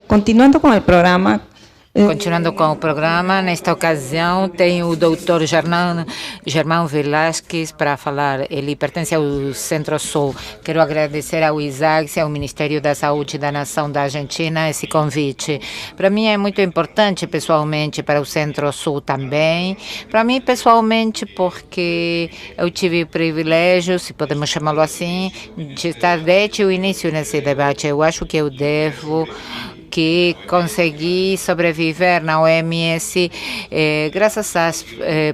Continuando com o programa. Continuando com o programa, nesta ocasião tem o Dr. Germão Velasquez para falar. Ele pertence ao Centro-Sul. Quero agradecer ao ISAGS e ao Ministério da Saúde da Nação da Argentina esse convite. Para mim é muito importante pessoalmente, para o Centro-Sul também. Para mim pessoalmente porque eu tive o privilégio, se podemos chamá-lo assim, de estar desde o início nesse debate. Eu acho que eu devo que consegui sobreviver na OMS graças às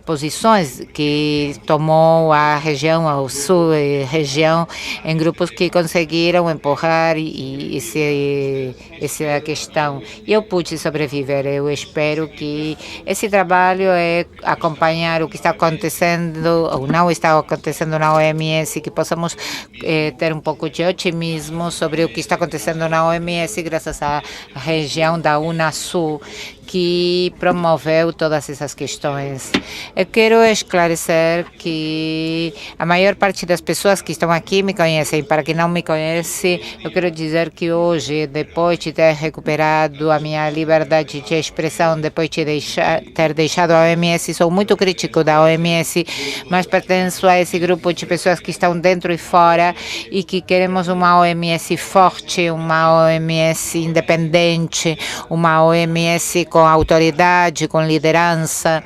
posições que tomou a região, ao sul região, em grupos que conseguiram empurrar essa questão. E eu pude sobreviver. Eu espero que esse trabalho é acompanhar o que está acontecendo ou não está acontecendo na OMS, que possamos ter um pouco de otimismo sobre o que está acontecendo na OMS graças à região da Unasul, que promoveu todas essas questões. Eu quero esclarecer que a maior parte das pessoas que estão aqui me conhecem. Para quem não me conhece, eu quero dizer que hoje, depois de ter recuperado a minha liberdade de expressão, depois de ter deixado a OMS, sou muito crítico da OMS, mas pertenço a esse grupo de pessoas que estão dentro e fora e que queremos uma OMS forte, uma OMS independente, uma OMS com autoridade, com liderança,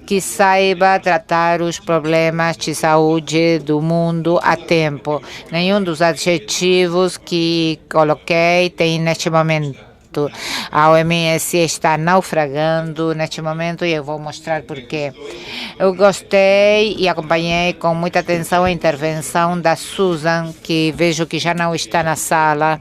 que saiba tratar os problemas de saúde do mundo a tempo. Nenhum dos adjetivos que coloquei tem neste momento. A OMS está naufragando neste momento e eu vou mostrar porquê. Eu gostei e acompanhei com muita atenção a intervenção da Susan, que vejo que já não está na sala.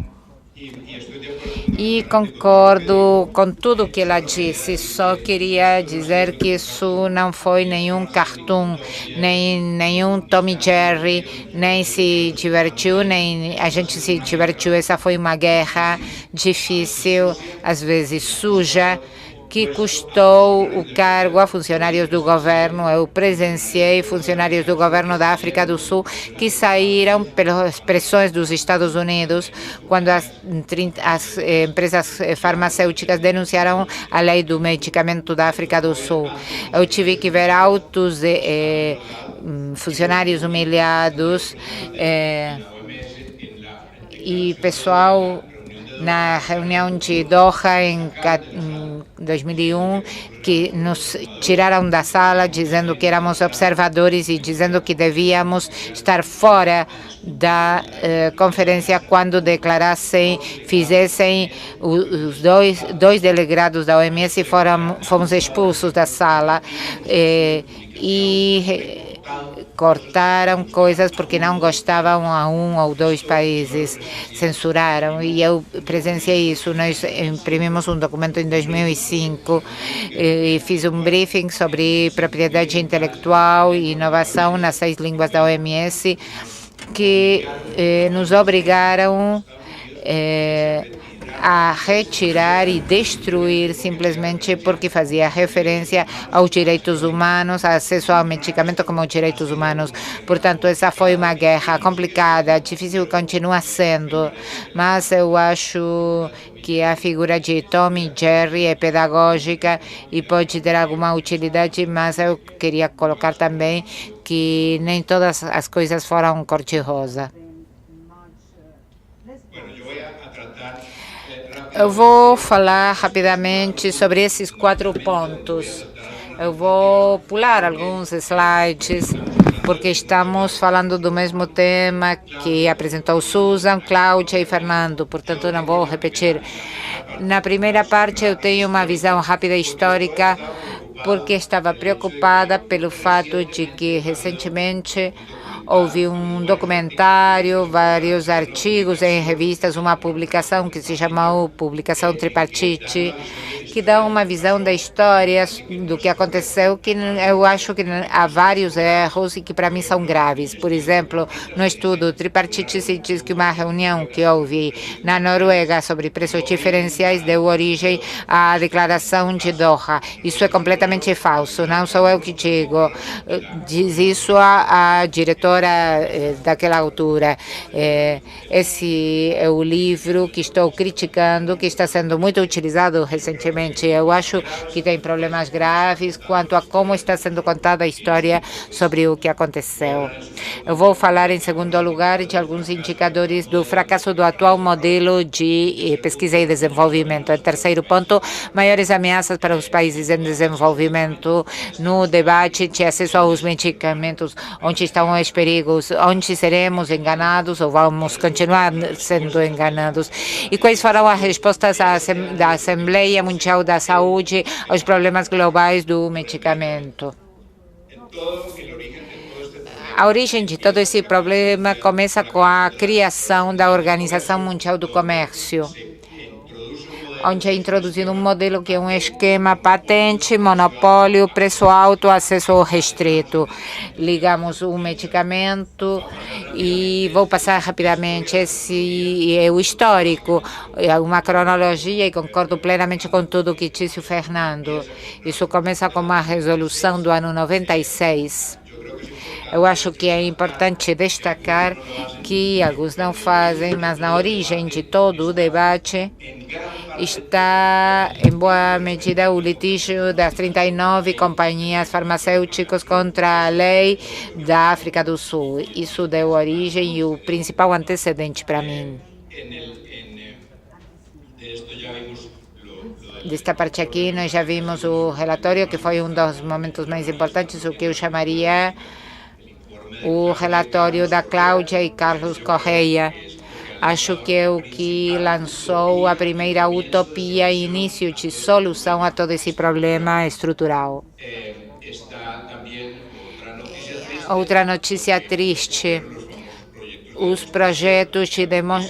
E concordo com tudo que ela disse, só queria dizer que isso não foi nenhum cartoon, nem nenhum Tom e Jerry, nem se divertiu, nem a gente se divertiu. Essa foi uma guerra difícil, às vezes suja, que custou o cargo a funcionários do governo. Eu presenciei funcionários do governo da África do Sul que saíram pelas pressões dos Estados Unidos quando as empresas farmacêuticas denunciaram a lei do medicamento da África do Sul. Eu tive que ver altos funcionários humilhados e pessoal na reunião de Doha em 2001, que nos tiraram da sala dizendo que éramos observadores e dizendo que devíamos estar fora da conferência quando declarassem, fizessem os dois delegados da OMS fomos expulsos da sala e cortaram coisas porque não gostavam a um ou dois países, censuraram, e eu presenciei isso. Nós imprimimos um documento em 2005 e fiz um briefing sobre propriedade intelectual e inovação nas 6 línguas da OMS, que nos obrigaram a retirar e destruir simplesmente porque fazia referência aos direitos humanos, acesso ao medicamento como direitos humanos. Portanto, essa foi uma guerra complicada, difícil, continua sendo, mas eu acho que a figura de Tom e Jerry é pedagógica e pode ter alguma utilidade, mas eu queria colocar também que nem todas as coisas foram cor-de-rosa. Eu vou falar rapidamente sobre esses 4 pontos. Eu vou pular alguns slides, porque estamos falando do mesmo tema que apresentou Susan, Cláudia e Fernando, portanto não vou repetir. Na primeira parte eu tenho uma visão rápida histórica, porque estava preocupada pelo fato de que recentemente houve um documentário, vários artigos em revistas, uma publicação que se chamou Publicação Tripartite, que dá uma visão da história do que aconteceu, que eu acho que há vários erros e que para mim são graves. Por exemplo, no estudo Tripartite se diz que uma reunião que houve na Noruega sobre preços diferenciais deu origem à declaração de Doha. Isso é completamente falso, não sou eu que digo. Diz isso a diretora escritora daquela altura. Esse é o livro que estou criticando, que está sendo muito utilizado recentemente. Eu acho que tem problemas graves quanto a como está sendo contada a história sobre o que aconteceu. Eu vou falar, em segundo lugar, de alguns indicadores do fracasso do atual modelo de pesquisa e desenvolvimento. Em terceiro ponto, maiores ameaças para os países em desenvolvimento. No debate de acesso aos medicamentos, onde estão os perigos, onde seremos enganados ou vamos continuar sendo enganados, e quais foram as respostas da Assembleia Mundial da Saúde aos problemas globais do medicamento. A origem de todo esse problema começa com a criação da Organização Mundial do Comércio, onde é introduzido um modelo que é um esquema patente, monopólio, preço alto, acesso restrito. Ligamos o medicamento e vou passar rapidamente. Esse é o histórico, é uma cronologia, e concordo plenamente com tudo o que disse o Fernando. Isso começa com uma resolução do ano 96. Eu acho que é importante destacar que alguns não fazem, mas na origem de todo o debate está, em boa medida, o litígio das 39 companhias farmacêuticas contra a lei da África do Sul. Isso deu origem e o principal antecedente para mim. Desta parte aqui, nós já vimos o relatório, que foi um dos momentos mais importantes, o que eu chamaria o relatório da Cláudia e Carlos Correia. Acho que é o que lançou a primeira utopia e início de solução a todo esse problema estrutural. Outra notícia triste: os projetos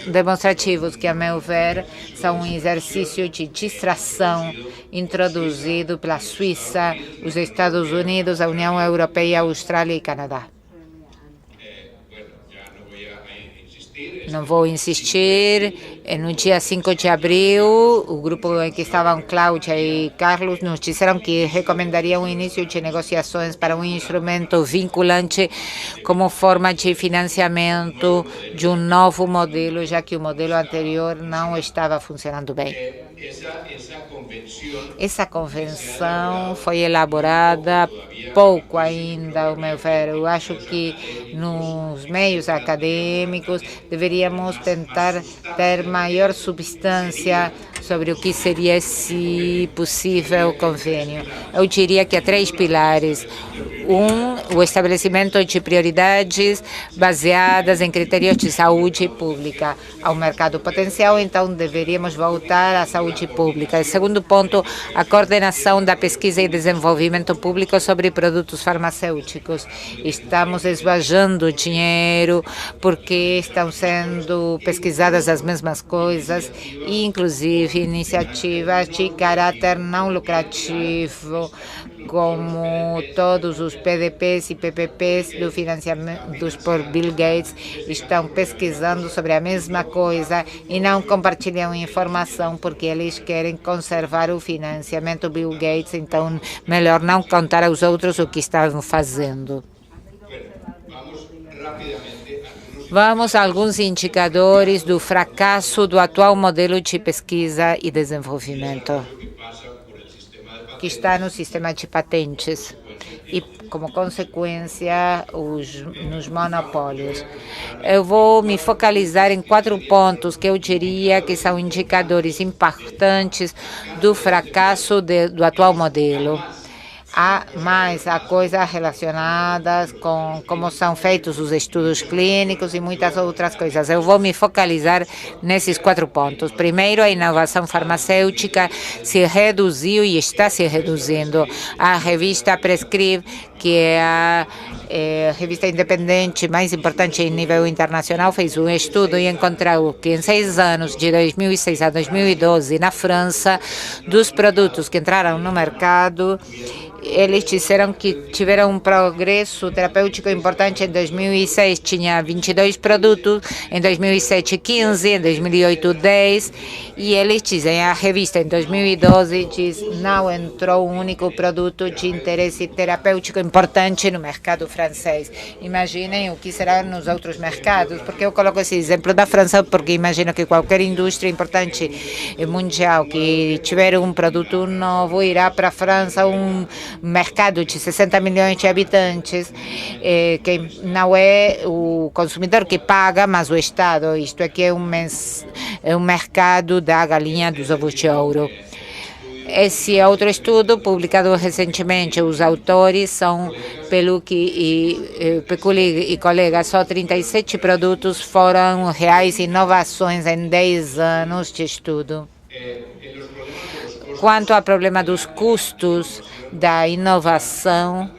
demonstrativos, que, a meu ver, são um exercício de distração introduzido pela Suíça, os Estados Unidos, a União Europeia, a Austrália e Canadá. Não vou insistir. No dia 5 de abril, o grupo em que estavam Cláudia e Carlos nos disseram que recomendariam o início de negociações para um instrumento vinculante como forma de financiamento de um novo modelo, já que o modelo anterior não estava funcionando bem. Essa convenção foi elaborada pouco ainda, ao meu ver. Eu acho que nos meios acadêmicos deveríamos tentar ter maior substância sobre o que seria esse possível convênio. Eu diria que há 3 pilares. O estabelecimento de prioridades baseadas em critérios de saúde pública. Ao mercado potencial, então, deveríamos voltar à saúde pública. E segundo ponto, a coordenação da pesquisa e desenvolvimento público sobre produtos farmacêuticos. Estamos esbanjando dinheiro porque estão sendo pesquisadas as mesmas coisas, e inclusive iniciativas de caráter não lucrativo, como todos os PDPs e PPPs do financiamento por Bill Gates, estão pesquisando sobre a mesma coisa e não compartilham informação porque eles querem conservar o financiamento Bill Gates. Então, melhor não contar aos outros o que estão fazendo. Vamos a alguns indicadores do fracasso do atual modelo de pesquisa e desenvolvimento, que está no sistema de patentes e, como consequência, nos monopólios. Eu vou me focalizar em 4 pontos que eu diria que são indicadores importantes do fracasso do atual modelo. Há mais coisas relacionadas com como são feitos os estudos clínicos e muitas outras coisas. Eu vou me focalizar nesses 4 pontos. Primeiro, a inovação farmacêutica se reduziu e está se reduzindo. A revista Prescribe, que é a revista independente mais importante em nível internacional, fez um estudo e encontrou que em 6 anos, de 2006 a 2012, na França, dos produtos que entraram no mercado, eles disseram que tiveram um progresso terapêutico importante. Em 2006 tinha 22 produtos, em 2007 15, em 2008 10, e eles dizem, a revista em 2012 diz, não entrou um único produto de interesse terapêutico importante no mercado francês. Imaginem o que será nos outros mercados, porque eu coloco esse exemplo da França, porque imagino que qualquer indústria importante mundial que tiver um produto novo irá para a França, um mercado de 60 milhões de habitantes, que não é o consumidor que paga, mas o Estado. Isto aqui é um mercado da galinha dos ovos de ouro. Esse é outro estudo publicado recentemente. Os autores são Peculi e colegas. Só 37 produtos foram reais inovações em 10 anos de estudo. Quanto ao problema dos custos da inovação,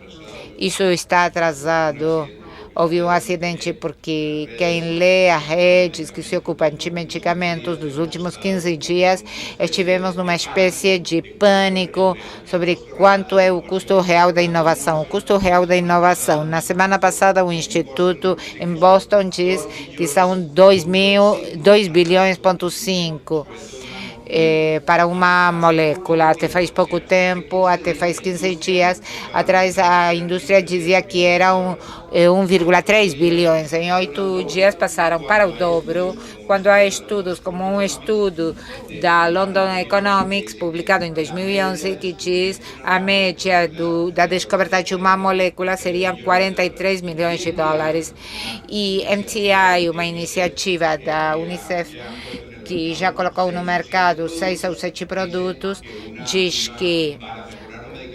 isso está atrasado. Houve um acidente porque quem lê as redes que se ocupam de medicamentos nos últimos 15 dias, estivemos numa espécie de pânico sobre quanto é o custo real da inovação. O custo real da inovação. Na semana passada, o Instituto em Boston diz que são 2,5 bilhões para uma molécula. Até faz pouco tempo, até faz 15 dias atrás, a indústria dizia que era 1,3 bilhões. Em 8 dias passaram para o dobro, quando há estudos, como um estudo da London Economics, publicado em 2011, que diz a média da descoberta de uma molécula seriam 43 milhões de dólares. E MTI, uma iniciativa da Unicef, que já colocou no mercado 6 ou 7 produtos, diz que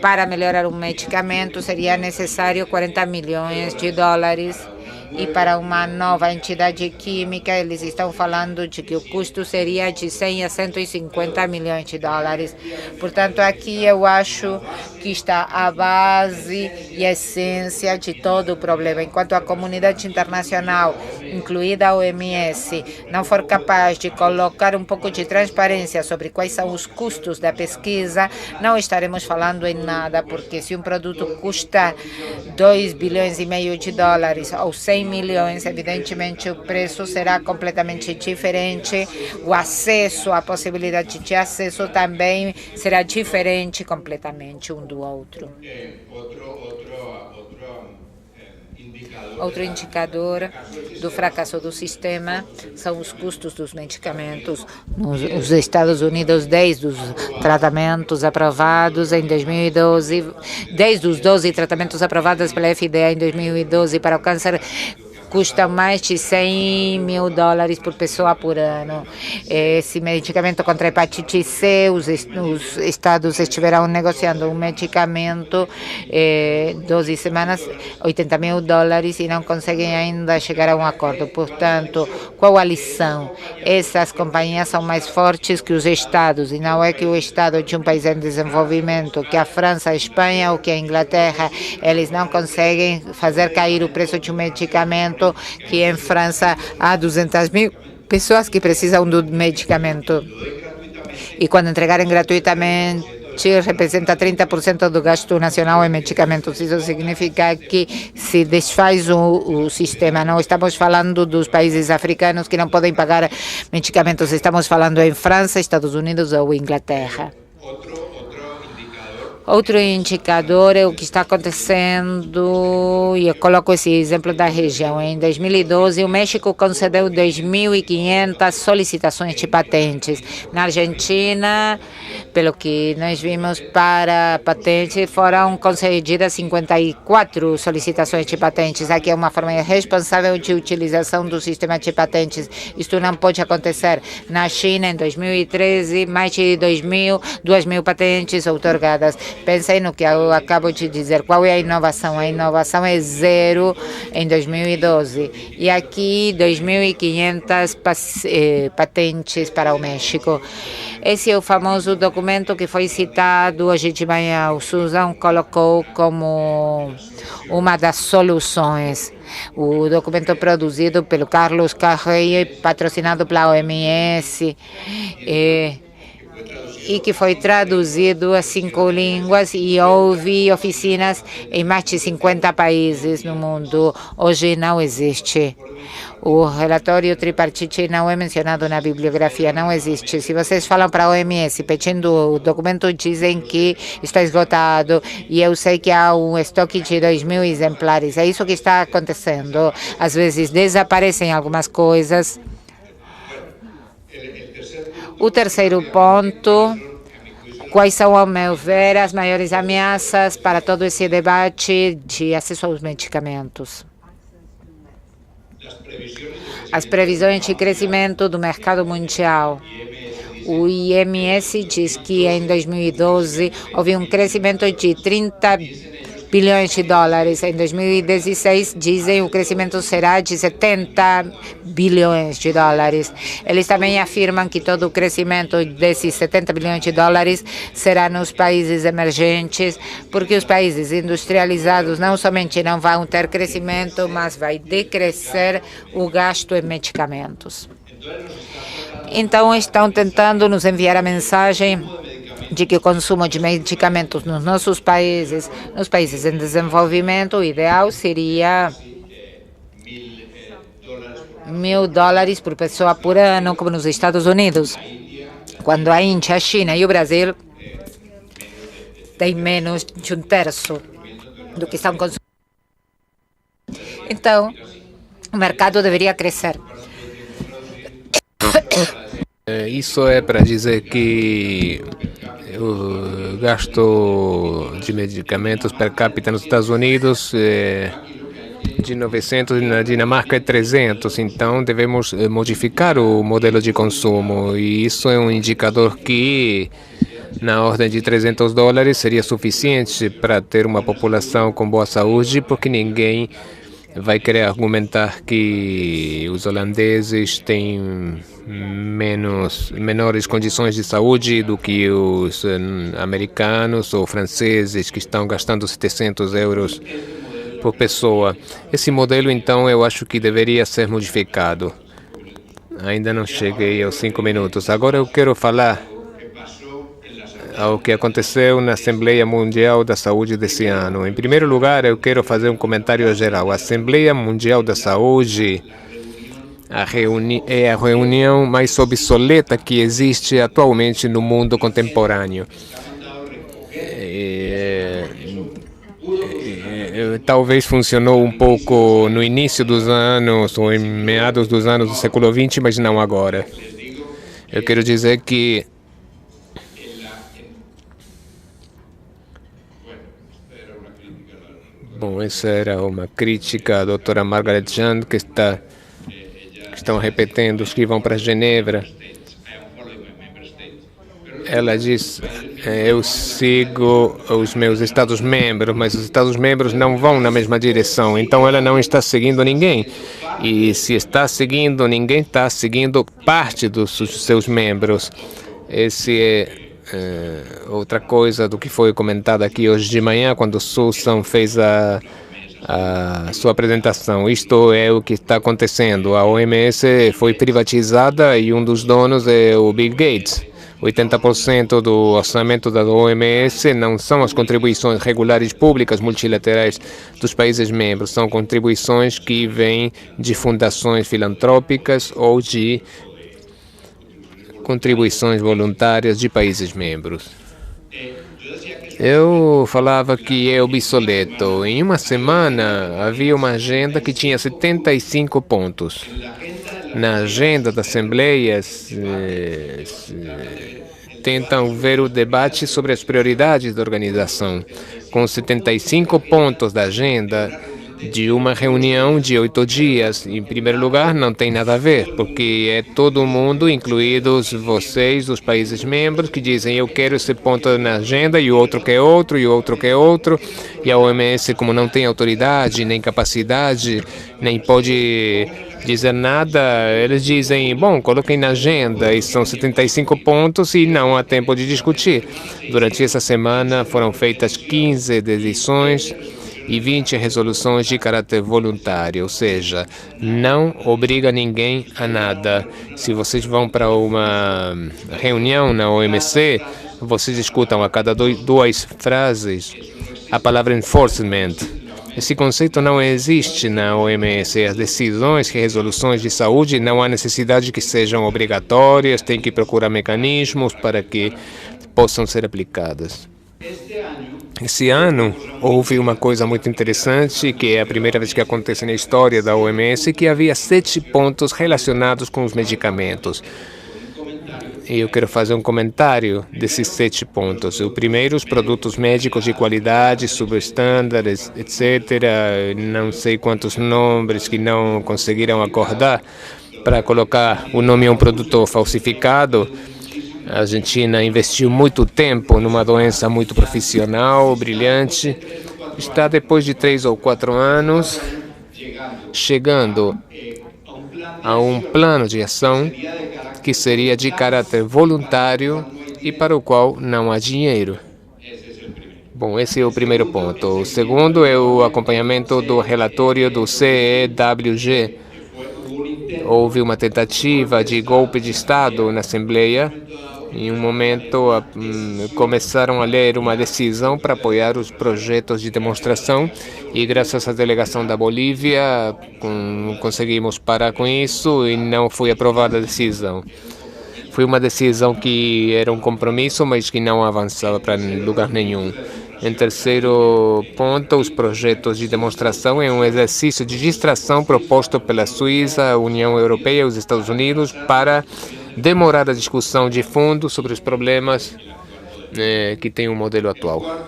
para melhorar um medicamento seria necessário 40 milhões de dólares. E para uma nova entidade química, eles estão falando de que o custo seria de 100 a 150 milhões de dólares. Portanto, aqui eu acho que está a base e a essência de todo o problema. Enquanto a comunidade internacional, incluída a OMS, não for capaz de colocar um pouco de transparência sobre quais são os custos da pesquisa, não estaremos falando em nada, porque se um produto custa 2,5 bilhões de dólares ou 100 milhões, evidentemente o preço será completamente diferente, o acesso, a possibilidade de acesso também será diferente completamente um do outro. Outro indicador do fracasso do sistema são os custos dos medicamentos. Nos Estados Unidos, 10 dos tratamentos aprovados em 2012, 10 dos 12 tratamentos aprovados pela FDA em 2012 para o câncer custa mais de 100 mil dólares por pessoa por ano. Esse medicamento contra a hepatite C, os estados estiveram negociando um medicamento 12 semanas, 80 mil dólares, e não conseguem ainda chegar a um acordo. Portanto, qual a lição? Essas companhias são mais fortes que os estados, e não é que o estado de um país em desenvolvimento, que a França, a Espanha ou que a Inglaterra, eles não conseguem fazer cair o preço de um medicamento que em França há 200 mil pessoas que precisam do medicamento. E quando entregarem gratuitamente, representa 30% do gasto nacional em medicamentos. Isso significa que se desfaz o sistema. Não estamos falando dos países africanos que não podem pagar medicamentos. Estamos falando em França, Estados Unidos ou Inglaterra. Outro indicador é o que está acontecendo, e eu coloco esse exemplo da região. Em 2012, o México concedeu 2.500 solicitações de patentes. Na Argentina, pelo que nós vimos para patentes, foram concedidas 54 solicitações de patentes. Aqui é uma forma irresponsável de utilização do sistema de patentes. Isto não pode acontecer. Na China, em 2013, mais de 2.000 patentes outorgadas. Pensem no que eu acabo de dizer. Qual é a inovação? A inovação é zero em 2012. E aqui, 2.500 patentes para o México. Esse é o famoso documento que foi citado hoje de manhã. O Susan colocou como uma das soluções. O documento produzido pelo Carlos Carreira, patrocinado pela OMS. e que foi traduzido a 5 línguas e houve oficinas em mais de 50 países no mundo. Hoje não existe. O relatório tripartite não é mencionado na bibliografia, não existe. Se vocês falam para a OMS pedindo o documento, dizem que está esgotado e eu sei que há um estoque de 2.000 exemplares. É isso que está acontecendo. Às vezes desaparecem algumas coisas. O terceiro ponto, quais são, ao meu ver, as maiores ameaças para todo esse debate de acesso aos medicamentos? As previsões de crescimento do mercado mundial. O IMS diz que em 2012 houve um crescimento de 30 bilhões de dólares. Em 2016, dizem, o crescimento será de 70 bilhões de dólares. Eles também afirmam que todo o crescimento desses 70 bilhões de dólares será nos países emergentes, porque os países industrializados não somente não vão ter crescimento, mas vai decrescer o gasto em medicamentos. Então, estão tentando nos enviar a mensagem de que o consumo de medicamentos nos nossos países, nos países em desenvolvimento, o ideal seria $1.000 por pessoa por ano, como nos Estados Unidos, quando a Índia, a China e o Brasil têm menos de um terço do que estão consumindo. Então, o mercado deveria crescer. Isso é para dizer que o gasto de medicamentos per capita nos Estados Unidos é de 900 e na Dinamarca é 300, então devemos modificar o modelo de consumo e isso é um indicador que na ordem de $300 seria suficiente para ter uma população com boa saúde, porque ninguém vai querer argumentar que os holandeses têm menores condições de saúde do que os americanos ou franceses que estão gastando €700 por pessoa. Esse modelo, então, eu acho que deveria ser modificado. Ainda não cheguei aos 5 minutos. Agora eu quero falar ao que aconteceu na Assembleia Mundial da Saúde desse ano. Em primeiro lugar, eu quero fazer um comentário geral. A Assembleia Mundial da Saúde é a reunião mais obsoleta que existe atualmente no mundo contemporâneo. Talvez funcionou um pouco no início dos anos ou em meados dos anos do século XX, mas não agora. Eu quero dizer que bom, essa era uma crítica à doutora Margaret Chan, que estão repetindo os que vão para Genebra. Ela diz, eu sigo os meus Estados-membros, mas os Estados-membros não vão na mesma direção, então ela não está seguindo ninguém. E se está seguindo, ninguém está seguindo parte dos seus membros. Esse é outra coisa do que foi comentado aqui hoje de manhã, quando Susan fez a sua apresentação. Isto é o que está acontecendo. A OMS foi privatizada e um dos donos é o Bill Gates. 80% do orçamento da OMS não são as contribuições regulares públicas multilaterais dos países membros, são contribuições que vêm de fundações filantrópicas ou de contribuições voluntárias de países membros. Eu falava que é obsoleto. Em uma semana havia uma agenda que tinha 75 pontos. Na agenda da Assembleia tentam ver o debate sobre as prioridades da organização. Com 75 pontos da agenda de uma reunião de 8 dias, em primeiro lugar, não tem nada a ver, porque é todo mundo, incluídos vocês, os países membros, que dizem eu quero esse ponto na agenda e o outro quer outro, e o outro quer outro, e a OMS, como não tem autoridade, nem capacidade, nem pode dizer nada, eles dizem, bom, coloquem na agenda, e são 75 pontos e não há tempo de discutir. Durante essa semana foram feitas 15 decisões e 20 resoluções de caráter voluntário, ou seja, não obriga ninguém a nada. Se vocês vão para uma reunião na OMC, vocês escutam a cada duas frases a palavra enforcement. Esse conceito não existe na OMS. As decisões e resoluções de saúde não há necessidade que sejam obrigatórias, tem que procurar mecanismos para que possam ser aplicadas. Esse ano houve uma coisa muito interessante, que é a primeira vez que acontece na história da OMS, que havia 7 pontos relacionados com os medicamentos. E eu quero fazer um comentário desses 7 pontos. O primeiro, os produtos médicos de qualidade, subestándares, etc. Não sei quantos nomes que não conseguiram acordar para colocar o nome a um produto falsificado. A Argentina investiu muito tempo numa doença muito profissional, brilhante. Está, depois de 3 ou 4 anos, chegando a um plano de ação que seria de caráter voluntário e para o qual não há dinheiro. Bom, esse é o primeiro ponto. O segundo é o acompanhamento do relatório do CEWG. Houve uma tentativa de golpe de Estado na Assembleia. Em um momento, começaram a ler uma decisão para apoiar os projetos de demonstração e, graças à delegação da Bolívia, conseguimos parar com isso e não foi aprovada a decisão. Foi uma decisão que era um compromisso, mas que não avançava para lugar nenhum. Em terceiro ponto, os projetos de demonstração é um exercício de distração proposto pela Suíça, a União Europeia e os Estados Unidos para demorar a discussão de fundo sobre os problemas que tem o modelo atual.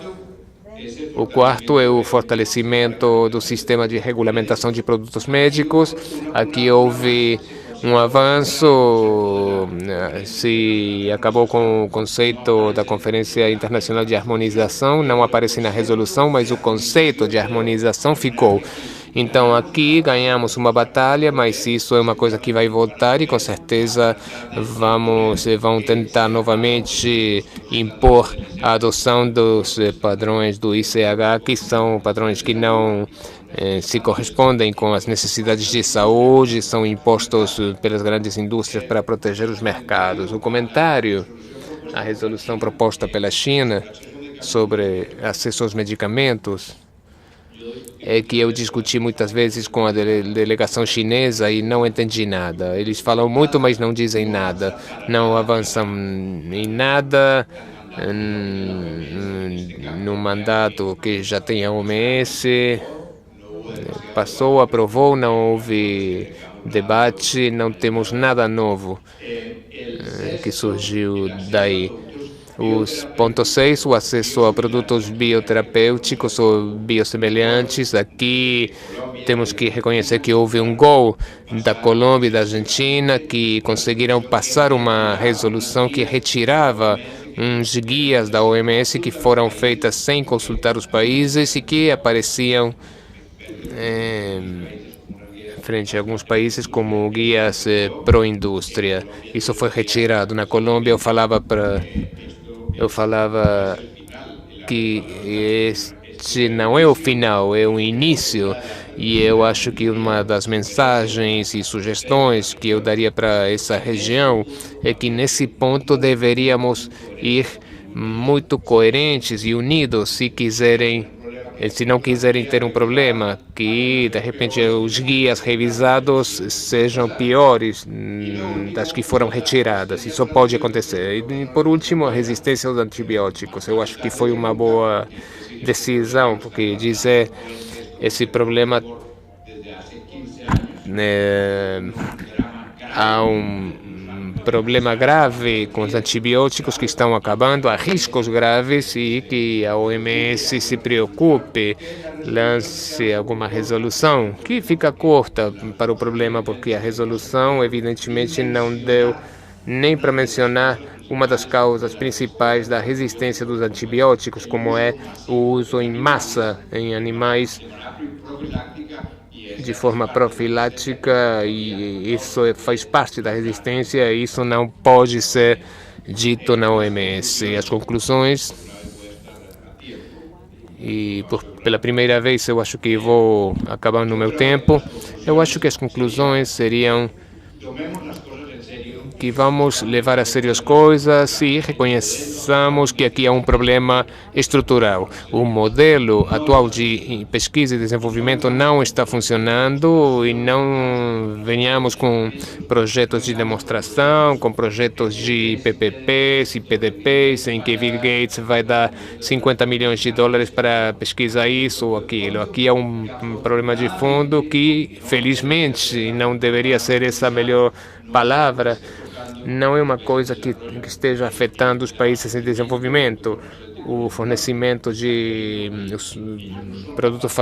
O quarto é o fortalecimento do sistema de regulamentação de produtos médicos. Aqui houve um avanço, se acabou com o conceito da Conferência Internacional de Harmonização, não aparece na resolução, mas o conceito de harmonização ficou. Então aqui ganhamos uma batalha, mas isso é uma coisa que vai voltar e com certeza vão tentar novamente impor a adoção dos padrões do ICH, que são padrões que não se correspondem com as necessidades de saúde, são impostos pelas grandes indústrias para proteger os mercados. O comentário, a resolução proposta pela China sobre acesso aos medicamentos, é que eu discuti muitas vezes com a delegação chinesa e não entendi nada. Eles falam muito, mas não dizem nada. Não avançam em nada no mandato que já tem a OMS. Passou, aprovou, não houve debate, não temos nada novo que surgiu daí. Os ponto 6, o acesso a produtos bioterapêuticos ou biosemelhantes. Aqui temos que reconhecer que houve um gol da Colômbia e da Argentina que conseguiram passar uma resolução que retirava uns guias da OMS que foram feitas sem consultar os países e que apareciam frente a alguns países como guias pró-indústria. Isso foi retirado. Na Colômbia eu falava que este não é o final, é o início. E eu acho que uma das mensagens e sugestões que eu daria para essa região é que nesse ponto deveríamos ir muito coerentes e unidos se não quiserem ter um problema, que de repente os guias revisados sejam piores das que foram retiradas. Isso pode acontecer. E por último, a resistência aos antibióticos. Eu acho que foi uma boa decisão, porque dizer esse problema há um problema grave com os antibióticos que estão acabando, há riscos graves e que a OMS se preocupe, lance alguma resolução que fica curta para o problema, porque a resolução evidentemente não deu nem para mencionar uma das causas principais da resistência dos antibióticos, como é o uso em massa em animais de forma profilática, e isso faz parte da resistência, e isso não pode ser dito na OMS. As conclusões, e pela primeira vez eu acho que vou acabar no meu tempo. Eu acho que as conclusões seriam que vamos levar a sério as coisas e reconheçamos que aqui há um problema estrutural. O modelo atual de pesquisa e desenvolvimento não está funcionando e não venhamos com projetos de demonstração, com projetos de PPPs e PDPs, em que Bill Gates vai dar 50 milhões de dólares para pesquisar isso ou aquilo. Aqui há um problema de fundo que, felizmente, não deveria ser essa a melhor palavra, não é uma coisa que esteja afetando os países em desenvolvimento. O fornecimento de produtos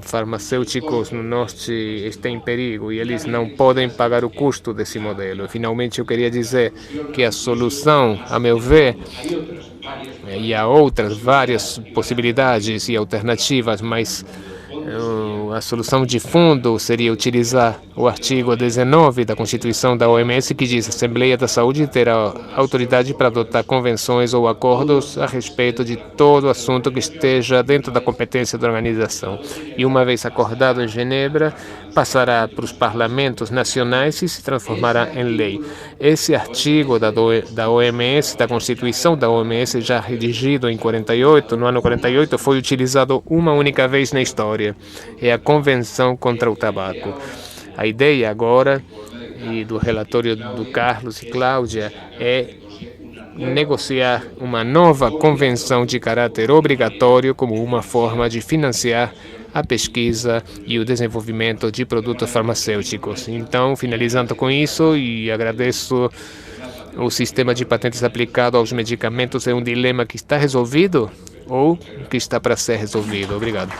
farmacêuticos no norte está em perigo e eles não podem pagar o custo desse modelo. Finalmente, eu queria dizer que a solução, a meu ver, e há outras várias possibilidades e alternativas, mas a solução de fundo seria utilizar o artigo 19 da Constituição da OMS, que diz: a Assembleia da Saúde terá autoridade para adotar convenções ou acordos a respeito de todo assunto que esteja dentro da competência da organização. E uma vez acordado em Genebra, passará para os parlamentos nacionais e se transformará em lei. Esse artigo da OMS, da Constituição da OMS, já redigido em 48, no ano 48, foi utilizado uma única vez na história. É a Convenção contra o Tabaco. A ideia agora, e do relatório do Carlos e Cláudia, é negociar uma nova convenção de caráter obrigatório como uma forma de financiar a pesquisa e o desenvolvimento de produtos farmacêuticos. Então, finalizando com isso, e agradeço, o sistema de patentes aplicado aos medicamentos é um dilema que está resolvido ou que está para ser resolvido. Obrigado.